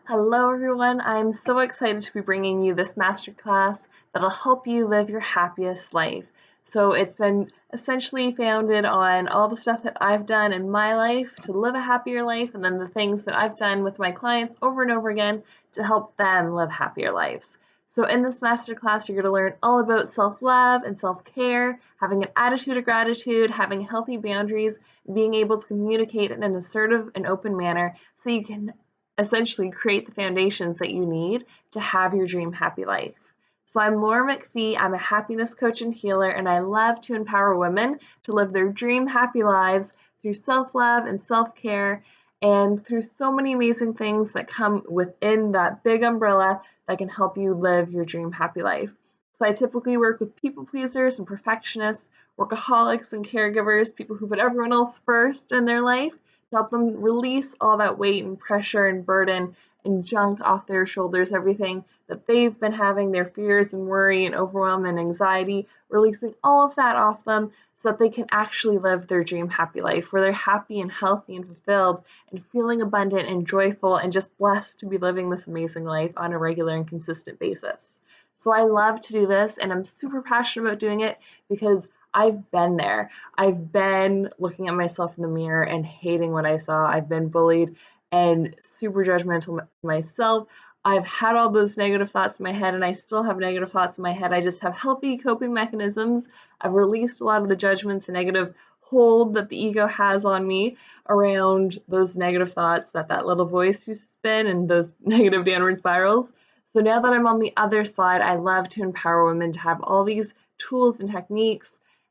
Hello everyone, I'm so excited to be bringing you this masterclass that'll help you live your happiest life. So it's been essentially founded on all the stuff that I've done in my life to live a happier life, and then the things that I've done with my clients over and over again to help them live happier lives. So in this masterclass, you're going to learn all about self-love and self-care, having an attitude of gratitude, having healthy boundaries, being able to communicate in an assertive and open manner so you can essentially create the foundations that you need to have your dream happy life. So I'm Laura McPhee, I'm a happiness coach and healer, and I love to empower women to live their dream happy lives through self-love and self-care and through so many amazing things that come within that big umbrella that can help you live your dream happy life. So I typically work with people pleasers and perfectionists, workaholics and caregivers, people who put everyone else first in their life, to help them release all that weight and pressure and burden and junk off their shoulders, everything that they've been having, their fears and worry and overwhelm and anxiety, releasing all of that off them so that they can actually live their dream happy life where they're happy and healthy and fulfilled and feeling abundant and joyful and just blessed to be living this amazing life on a regular and consistent basis. So I love to do this, and I'm super passionate about doing it because I've been there. I've been looking at myself in the mirror and hating what I saw. I've been bullied and super judgmental myself. I've had all those negative thoughts in my head, and I still have negative thoughts in my head. I just have healthy coping mechanisms. I've released a lot of the judgments and negative hold that the ego has on me around those negative thoughts that little voice used to spin and those negative downward spirals. So now that I'm on the other side, I love to empower women to have all these tools and techniques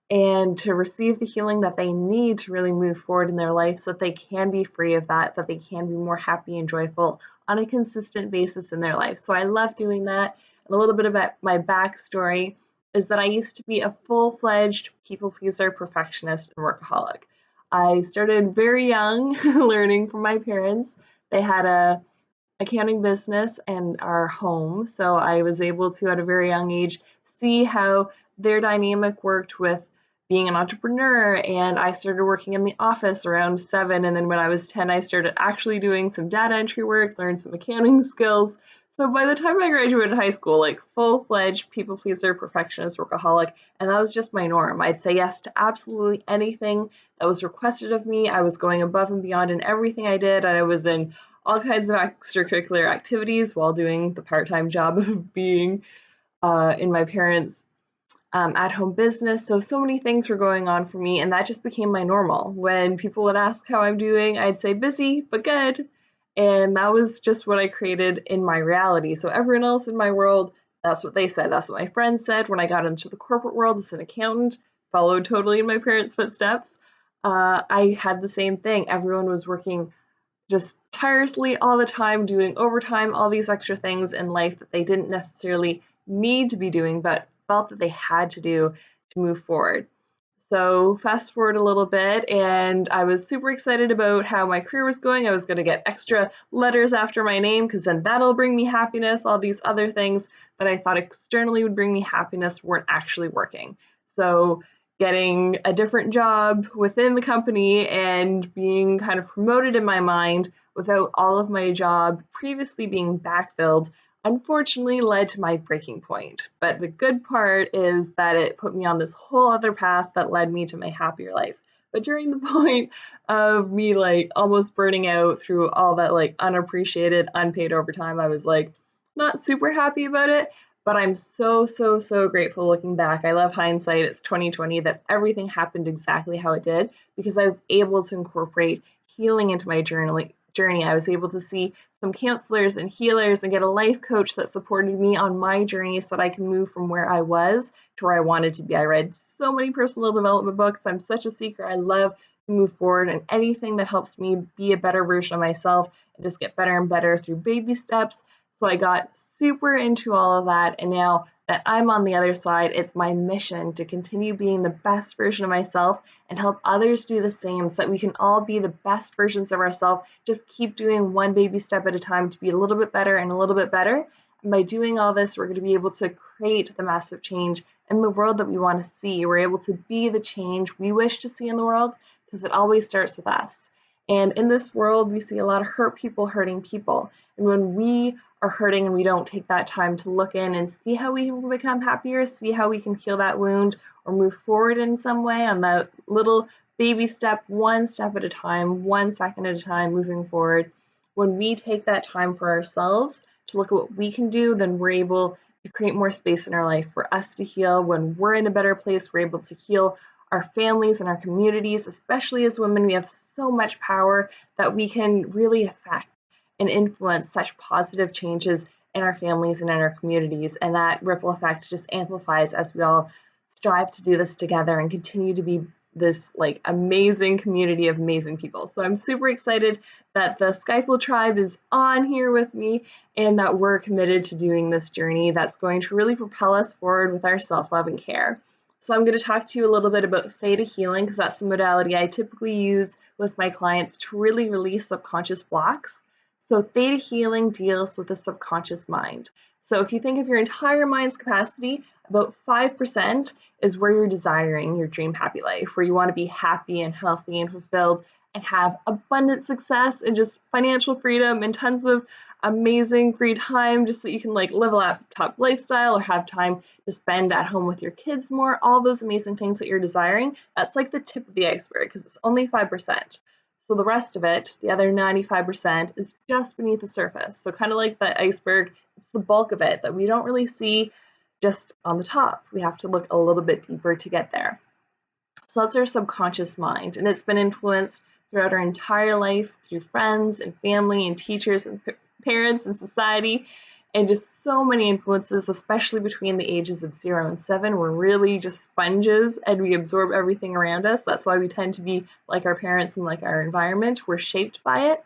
and to receive the healing that they need to really move forward in their life so that they can be free of that they can be more happy and joyful on a consistent basis in their life. So I love doing that. And a little bit about my backstory is that I used to be a full-fledged people pleaser, perfectionist, and workaholic. I started very young learning from my parents. They had a accounting business and our home, so I was able to at a very young age see how their dynamic worked with being an entrepreneur. And I started working in the office around 7, and then when I was 10 I started actually doing some data entry work, learned some accounting skills. So by the time I graduated high school, like full-fledged people pleaser, perfectionist, workaholic, and that was just my norm. I'd say yes to absolutely anything that was requested of me. I was going above and beyond in everything I did. I was in all kinds of extracurricular activities while doing the part-time job of being in my parents' at-home business. So many things were going on for me, and that just became my normal. When people would ask how I'm doing, I'd say busy, but good. And that was just what I created in my reality. So everyone else in my world, that's what they said. That's what my friends said. When I got into the corporate world as an accountant, followed totally in my parents' footsteps, I had the same thing. Everyone was working just tirelessly all the time, doing overtime, all these extra things in life that they didn't necessarily need to be doing, but felt that they had to do to move forward. So fast forward a little bit, and I was super excited about how my career was going. I was going to get extra letters after my name because then that'll bring me happiness. All these other things that I thought externally would bring me happiness weren't actually working. So getting a different job within the company and being kind of promoted in my mind without all of my job previously being backfilled unfortunately led to my breaking point. But the good part is that it put me on this whole other path that led me to my happier life. But during the point of me like almost burning out through all that like unappreciated, unpaid overtime, I was like not super happy about it. But I'm so grateful looking back. I love hindsight. It's 2020 that everything happened exactly how it did because I was able to incorporate healing into my journey. I was able to see some counselors and healers and get a life coach that supported me on my journey so that I can move from where I was to where I wanted to be. I read so many personal development books. I'm such a seeker. I love to move forward, and anything that helps me be a better version of myself and just get better and better through baby steps. So I got super into all of that, and now that I'm on the other side, it's my mission to continue being the best version of myself and help others do the same so that we can all be the best versions of ourselves. Just keep doing one baby step at a time to be a little bit better and a little bit better. And by doing all this, we're going to be able to create the massive change in the world that we want to see. We're able to be the change we wish to see in the world because it always starts with us. And in this world, we see a lot of hurt people hurting people. And when we are hurting and we don't take that time to look in and see how we can become happier, see how we can heal that wound or move forward in some way on that little baby step, one step at a time, 1 second at a time, moving forward. When we take that time for ourselves to look at what we can do, then we're able to create more space in our life for us to heal. When we're in a better place, we're able to heal our families and our communities. Especially as women, we have so much power that we can really affect and influence such positive changes in our families and in our communities. And that ripple effect just amplifies as we all strive to do this together and continue to be this like amazing community of amazing people. So I'm super excited that the SCIPLE tribe is on here with me and that we're committed to doing this journey that's going to really propel us forward with our self-love and care. So I'm going to talk to you a little bit about theta healing because that's the modality I typically use with my clients to really release subconscious blocks. So theta healing deals with the subconscious mind. So if you think of your entire mind's capacity, about 5% is where you're desiring your dream happy life, where you want to be happy and healthy and fulfilled and have abundant success and just financial freedom and tons of amazing free time just so you can like live a laptop lifestyle or have time to spend at home with your kids more, all those amazing things that you're desiring. That's like the tip of the iceberg because it's only 5%. So the rest of it, the other 95%, is just beneath the surface. So kind of like the iceberg, it's the bulk of it that we don't really see just on the top. We have to look a little bit deeper to get there. So that's our subconscious mind, and it's been influenced throughout our entire life through friends and family and teachers and parents and society, and just so many influences, especially between the ages of 0 and 7. We're really just sponges and we absorb everything around us. That's why we tend to be like our parents and like our environment. We're shaped by it.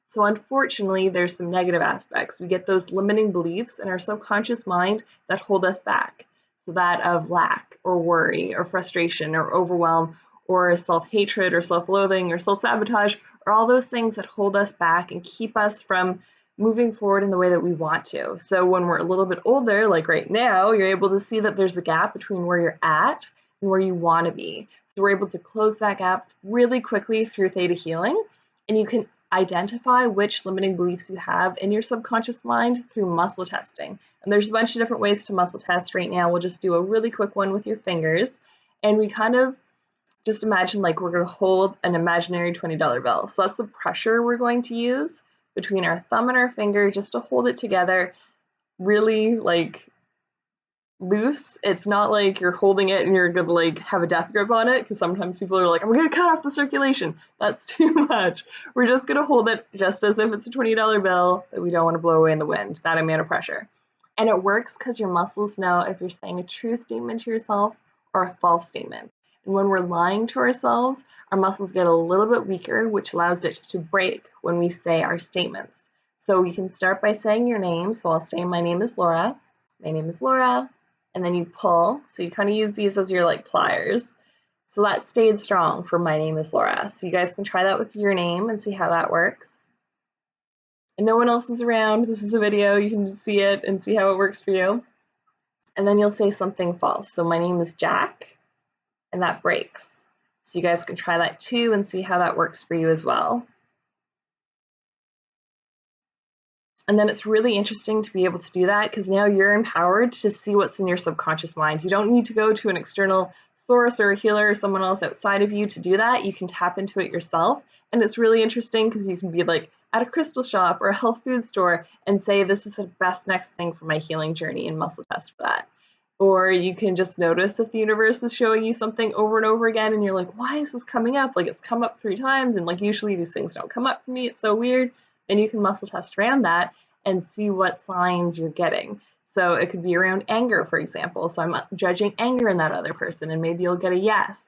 So unfortunately, there's some negative aspects. We get those limiting beliefs in our subconscious mind that hold us back. So that of lack or worry or frustration or overwhelm or self-hatred or self-loathing or self-sabotage or all those things that hold us back and keep us from moving forward in the way that we want to. So when we're a little bit older, like right now, you're able to see that there's a gap between where you're at and where you want to be. So we're able to close that gap really quickly through theta healing, and you can identify which limiting beliefs you have in your subconscious mind through muscle testing. And there's a bunch of different ways to muscle test right now. We'll just do a really quick one with your fingers, and we kind of just imagine like we're going to hold an imaginary $20 bill. So that's the pressure we're going to use between our thumb and our finger just to hold it together really like loose. It's not like you're holding it and you're gonna like have a death grip on it, because sometimes people are like, I'm gonna cut off the circulation. That's too much. We're just gonna hold it just as if it's a $20 bill that we don't want to blow away in the wind, that amount of pressure. And it works because your muscles know if you're saying a true statement to yourself or a false statement. And when we're lying to ourselves, our muscles get a little bit weaker, which allows it to break when we say our statements. So you can start by saying your name. So I'll say, my name is Laura. My name is Laura. And then you pull. So you kind of use these as your like pliers. So that stayed strong for my name is Laura. So you guys can try that with your name and see how that works. And no one else is around. This is a video. You can just see it and see how it works for you. And then you'll say something false. So my name is Jack. And that breaks. So you guys can try that too and see how that works for you as well. And then it's really interesting to be able to do that because now you're empowered to see what's in your subconscious mind. You don't need to go to an external source or a healer or someone else outside of you to do that. You can tap into it yourself. And it's really interesting because you can be like at a crystal shop or a health food store and say, this is the best next thing for my healing journey, and muscle test for that. Or you can just notice if the universe is showing you something over and over again and you're like, why is this coming up? Like it's come up 3 times and like usually these things don't come up for me. It's so weird. And you can muscle test around that and see what signs you're getting. So it could be around anger, for example. So I'm judging anger in that other person and maybe you'll get a yes.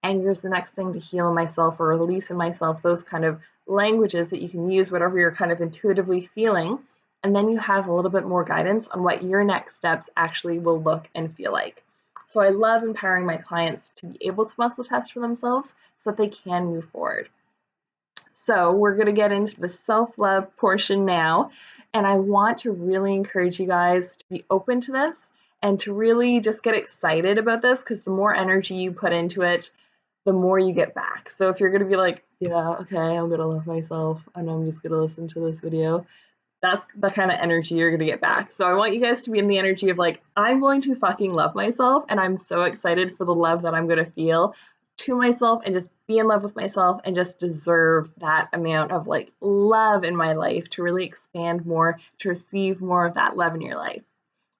Anger is the next thing to heal in myself or release in myself, those kind of languages that you can use, whatever you're kind of intuitively feeling. And then you have a little bit more guidance on what your next steps actually will look and feel like. So I love empowering my clients to be able to muscle test for themselves so that they can move forward. So we're going to get into the self-love portion now. And I want to really encourage you guys to be open to this and to really just get excited about this, because the more energy you put into it, the more you get back. So if you're going to be like, Yeah, okay, I'm gonna love myself and I'm just gonna listen to this video. That's the kind of energy you're gonna get back. So I want you guys to be in the energy of like, I'm going to fucking love myself and I'm so excited for the love that I'm gonna feel to myself and just be in love with myself and just deserve that amount of like love in my life to really expand more, to receive more of that love in your life.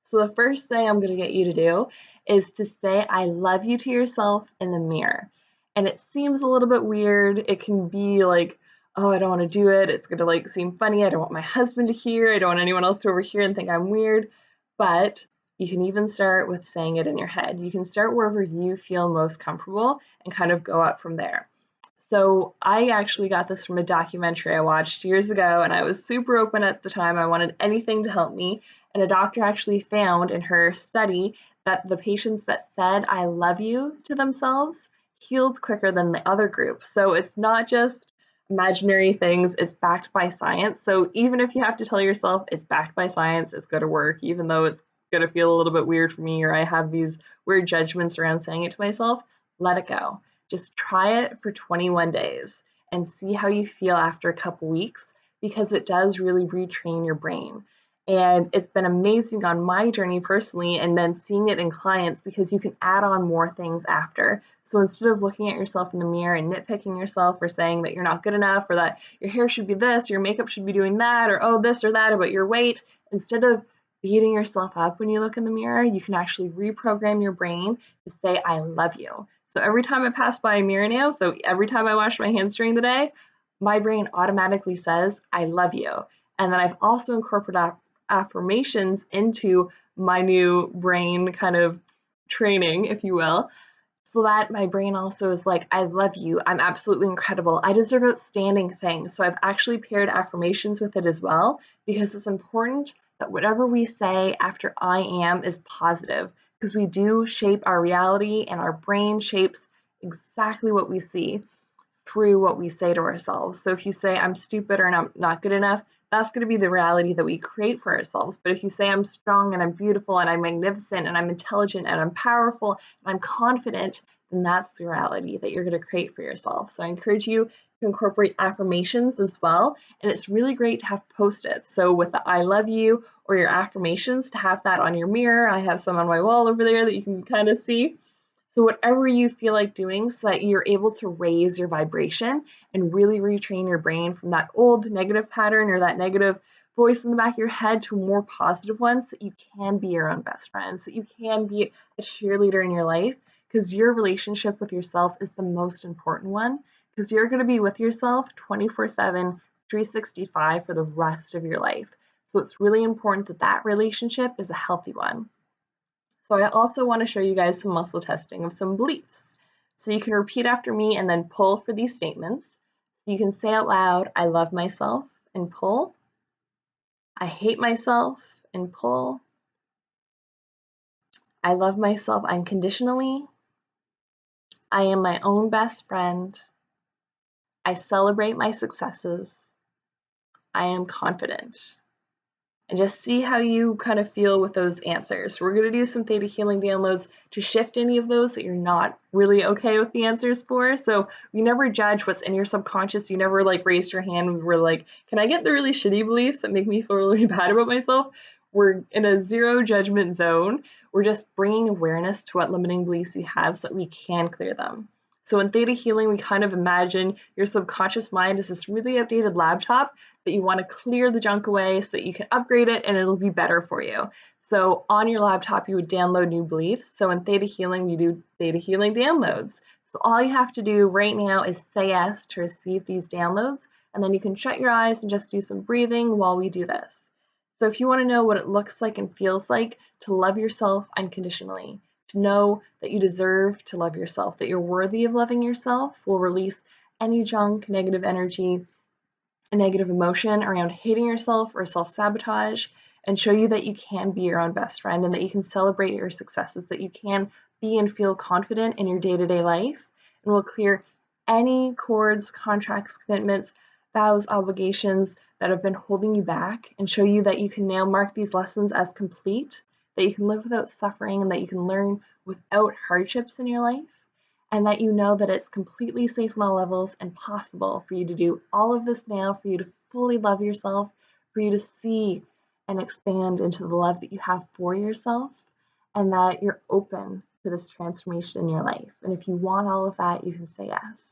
So the first thing I'm gonna get you to do is to say I love you to yourself in the mirror. And it seems a little bit weird. It can be like, oh, I don't want to do it. It's gonna like seem funny. I don't want my husband to hear. I don't want anyone else to overhear and think I'm weird. But you can even start with saying it in your head. You can start wherever you feel most comfortable and kind of go up from there. So I actually got this from a documentary I watched years ago, and I was super open at the time. I wanted anything to help me. And a doctor actually found in her study that the patients that said, I love you to themselves healed quicker than the other group. So it's not just imaginary things, it's backed by science. So even if you have to tell yourself it's backed by science, it's going to work, even though it's going to feel a little bit weird for me or I have these weird judgments around saying it to myself, let it go. Just try it for 21 days and see how you feel after a couple weeks because it does really retrain your brain. And it's been amazing on my journey personally, and then seeing it in clients because you can add on more things after. So instead of looking at yourself in the mirror and nitpicking yourself or saying that you're not good enough or that your hair should be this, your makeup should be doing that, or oh, this or that about your weight, instead of beating yourself up when you look in the mirror, you can actually reprogram your brain to say, I love you. So every time I pass by a mirror now, so every time I wash my hands during the day, my brain automatically says, I love you. And then I've also incorporated affirmations into my new brain kind of training, if you will, so that my brain also is like, I love you, I'm absolutely incredible, I deserve outstanding things. So I've actually paired affirmations with it as well because it's important that whatever we say after I am is positive because we do shape our reality and our brain shapes exactly what we see through what we say to ourselves. So if you say, I'm stupid or I'm not good enough, that's going to be the reality that we create for ourselves. But if you say, I'm strong and I'm beautiful and I'm magnificent and I'm intelligent and I'm powerful and I'm confident, then that's the reality that you're going to create for yourself. So I encourage you to incorporate affirmations as well. And it's really great to have post-its. So with the I love you or your affirmations, to have that on your mirror. I have some on my wall over there that you can kind of see. So whatever you feel like doing so that you're able to raise your vibration and really retrain your brain from that old negative pattern or that negative voice in the back of your head to a more positive one so that you can be your own best friend, so that you can be a cheerleader in your life because your relationship with yourself is the most important one because you're going to be with yourself 24/7, 365 for the rest of your life. So it's really important that that relationship is a healthy one. So I also want to show you guys some muscle testing of some beliefs. So you can repeat after me and then pull for these statements. You can say out loud, I love myself, and pull. I hate myself, and pull. I love myself unconditionally. I am my own best friend. I celebrate my successes. I am confident. And just see how you kind of feel with those answers. We're going to do some theta healing downloads to shift any of those that you're not really okay with the answers for. So you never judge what's in your subconscious. You never like raised your hand and were like, can I get the really shitty beliefs that make me feel really bad about myself? We're in a zero judgment zone. We're just bringing awareness to what limiting beliefs you have so that we can clear them. So in theta healing, we kind of imagine your subconscious mind is this really outdated laptop that you want to clear the junk away so that you can upgrade it and it'll be better for you. So on your laptop, you would download new beliefs. So in theta healing, we do theta healing downloads. So all you have to do right now is say yes to receive these downloads, and then you can shut your eyes and just do some breathing while we do this. So if you want to know what it looks like and feels like to love yourself unconditionally, to know that you deserve to love yourself, that you're worthy of loving yourself, will release any junk, negative energy, a negative emotion around hating yourself or self-sabotage, and show you that you can be your own best friend and that you can celebrate your successes, that you can be and feel confident in your day-to-day life, and will clear any cords, contracts, commitments, vows, obligations that have been holding you back, and show you that you can now mark these lessons as complete, that you can live without suffering, and that you can learn without hardships in your life. and that you know that it's completely safe on all levels and possible for you to do all of this now, for you to fully love yourself, for you to see and expand into the love that you have for yourself, and that you're open to this transformation in your life. And if you want all of that, you can say yes.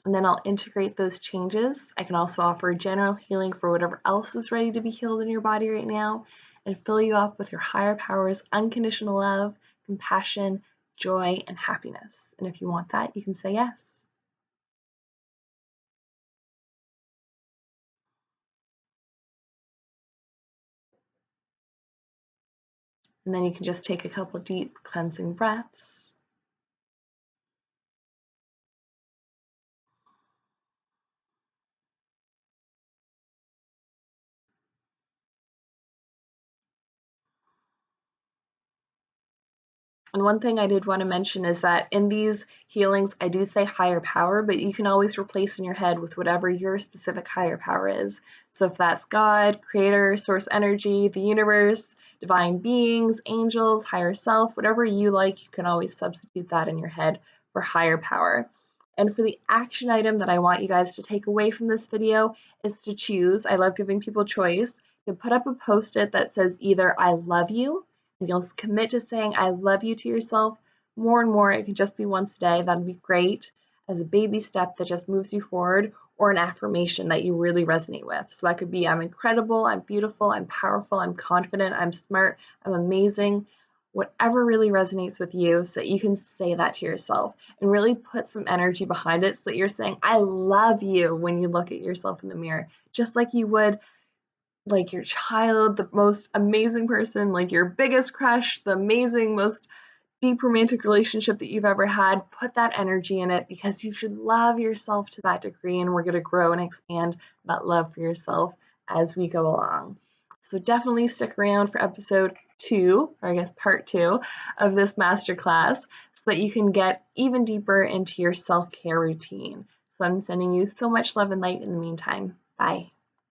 And then I'll integrate those changes. I can also offer general healing for whatever else is ready to be healed in your body right now, and fill you up with your higher power's unconditional love, compassion, joy, and happiness. And if you want that, you can say yes. And then you can just take a couple deep cleansing breaths. And one thing I did want to mention is that in these healings, I do say higher power, but you can always replace in your head with whatever your specific higher power is. So if that's God, creator, source energy, the universe, divine beings, angels, higher self, whatever you like, you can always substitute that in your head for higher power. And for the action item that I want you guys to take away from this video is to choose, I love giving people choice, to put up a post-it that says either I love you, and you'll commit to saying I love you to yourself more and more. It can just be once a day. That'd be great as a baby step that just moves you forward, or an affirmation that you really resonate with. So that could be I'm incredible, I'm beautiful, I'm powerful, I'm confident, I'm smart, I'm amazing. Whatever really resonates with you, so that you can say that to yourself and really put some energy behind it, so that you're saying I love you when you look at yourself in the mirror, just like you would like your child, the most amazing person, like your biggest crush, the amazing, most deep romantic relationship that you've ever had. Put that energy in it, because you should love yourself to that degree, and we're going to grow and expand that love for yourself as we go along. So definitely stick around for episode 2, or I guess part 2 of this masterclass, so that you can get even deeper into your self-care routine. So I'm sending you so much love and light in the meantime. Bye.